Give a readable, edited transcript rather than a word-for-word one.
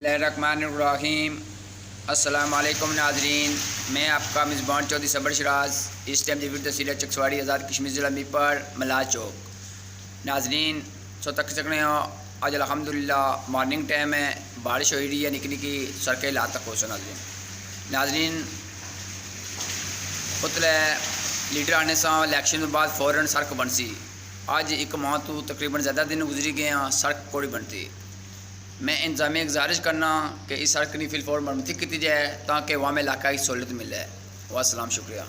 बिस्मिल्लाहिर्रहमानिर्रहीम। अस्सलामुअलैकुम नाज़रीन, मैं आपका मिज़बान चौधरी सबर शराज। इस टाइम दिव्य तहसील चकसवाड़ी आज़ाद कश्मीर ज़िला मीपर मलाज चौक। नाज़रीन सो तक सकने हो आज अल्हम्दुलिल्लाह मॉर्निंग टाइम है, बारिश हो रही है निकी निकी सड़कें ला तक हो। नाज़रीन पुतले लीडर आने से इलेक्शन के बाद फ़ौरन सड़क बन सी। अज एक माह तो तकरीबन ज़्यादा दिन गुजरी गए हैं, सड़क कोड़ी बनती। मैं इंतजामिया गुजारिश करना कि इस सड़क की फिलफौर मरम्मत की जाए ताकि वाम इलाका की सहूलत मिले। वास्सलाम, शुक्रिया।